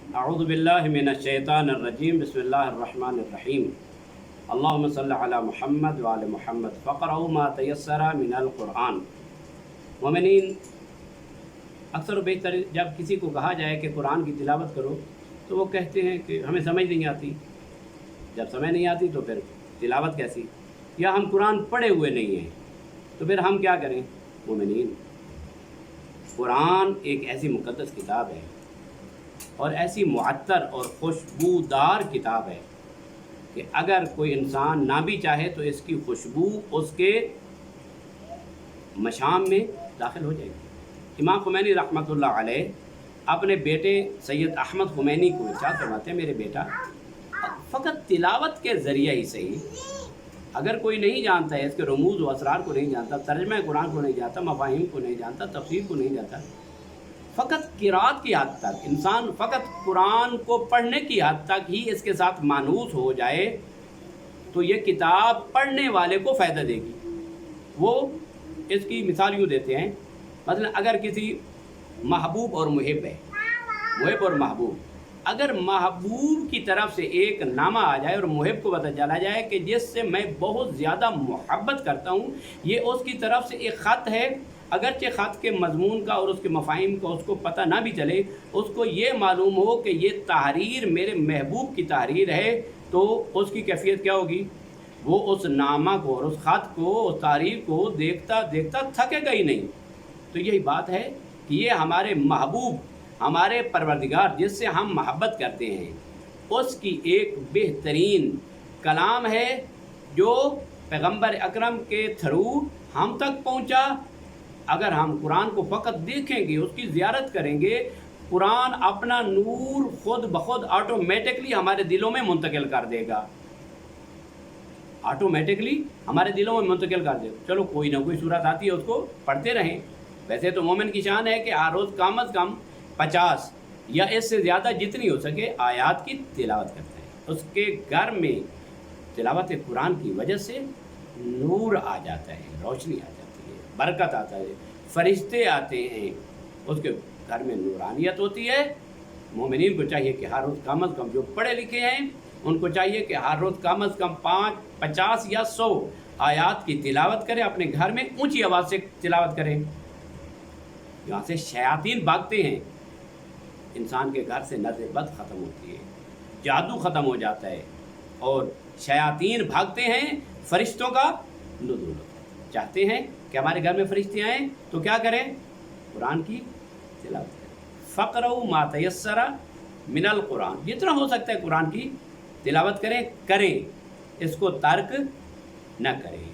अऊज़ु बिल्लाहि मिनश्शैतानिर्रजीम बिस्मिल्लाहिर्रहमानिर्रहीम अल्लाहुम्मा सल्लि अला मुहम्मद व आले मुहम्मद फ़क़रऊ मा तयस्सरा मिनल क़ुरआन। मोमिनीन, अक्सर बेहतर जब किसी को कहा जाए कि कुरान की तिलावत करो तो वो कहते हैं कि हमें समझ नहीं आती। जब समझ नहीं आती तो फिर तिलावत कैसी, या हम कुरान पढ़े हुए नहीं हैं तो फिर हम क्या करें। मोमिनीन, कुरान एक ऐसी मुक़द्दस किताब है और ऐसी मुअत्तर और खुशबूदार किताब है कि अगर कोई इंसान ना भी चाहे तो इसकी खुशबू उसके मशाम में दाखिल हो जाएगी। इमाम खुमैनी रहमतुल्लाह अलैह अपने बेटे सैयद अहमद खुमैनी को इरशाद फरमाते हैं, मेरे बेटा, फ़कत तिलावत के ज़रिए ही सही, अगर कोई नहीं जानता है, इसके रमूज़ व असरार को नहीं जानता, तर्जुमा कुरान को नहीं जानता, मफ़ाहिम को नहीं जानता, तफसीर को नहीं जानता, फ़कत किरात की हद तक इंसान फ़कत कुरान को पढ़ने की हद तक ही इसके साथ मानूस हो जाए तो ये किताब पढ़ने वाले को फ़ायदा देगी। वो इसकी मिसाल यूँ देते हैं, मतलब अगर किसी महबूब और मुहिब है, मुहिब और महबूब, अगर महबूब की तरफ से एक नामा आ जाए और मुहिब को पता चला जाए कि जिससे मैं बहुत ज़्यादा मोहब्बत करता हूँ, ये उसकी तरफ से एक ख़त है, अगरचे ख़त के मज़मून का और उसके मफ़ाहिम का उसको पता ना भी चले, उसको ये मालूम हो कि ये तहरीर मेरे महबूब की तहरीर है, तो उसकी कैफियत क्या होगी। वो उस नामा को और उस ख़त को, उस तहरीर को देखता देखता थकेगा ही नहीं। तो यही बात है कि ये हमारे महबूब, हमारे परवरदिगार जिससे हम मोहब्बत करते हैं, उसकी एक बेहतरीन कलाम है जो पैगंबर अकरम के थ्रू हम तक पहुंचा। अगर हम कुरान को फ़कत देखेंगे, उसकी ज़ियारत करेंगे, कुरान अपना नूर खुद बखुद ऑटोमेटिकली हमारे दिलों में मुंतकिल कर देगा, ऑटोमेटिकली हमारे दिलों में मुंतकिल कर देगा। चलो कोई ना कोई सूरत आती है, उसको पढ़ते रहें। वैसे तो मोमिन की शान है कि हर रोज़ कम अज़ कम 50 या इससे ज़्यादा जितनी हो सके आयात की तिलावत करते हैं। उसके घर में तिलावत कुरान की वजह से नूर आ जाता है, रोशनी आ जाती है, बरकत आता है, फरिश्ते आते हैं, उसके घर में नूरानियत होती है। मोमिनीन को चाहिए कि हर रोज़ कम अज़ कम, जो पढ़े लिखे हैं उनको चाहिए कि हर रोज़ कम अज़ कम 50 या 100 आयात की तिलावत करें, अपने घर में ऊंची आवाज़ से तिलावत करें। यहाँ से शयातीन भागते हैं, इंसान के घर से नज़र बद ख़त्म होती है, जादू ख़त्म हो जाता है और शयातीन भागते हैं, फरिश्तों का नुज़ूल होता है। चाहते हैं कि हमारे घर में फरिश्ते आएँ तो क्या करें, कुरान की तिलावत करें। फ़क़रऊ मा तयस्सरा मिनल कुरान, जितना हो सकता है कुरान की तिलावत करें, इसको तर्क न करें।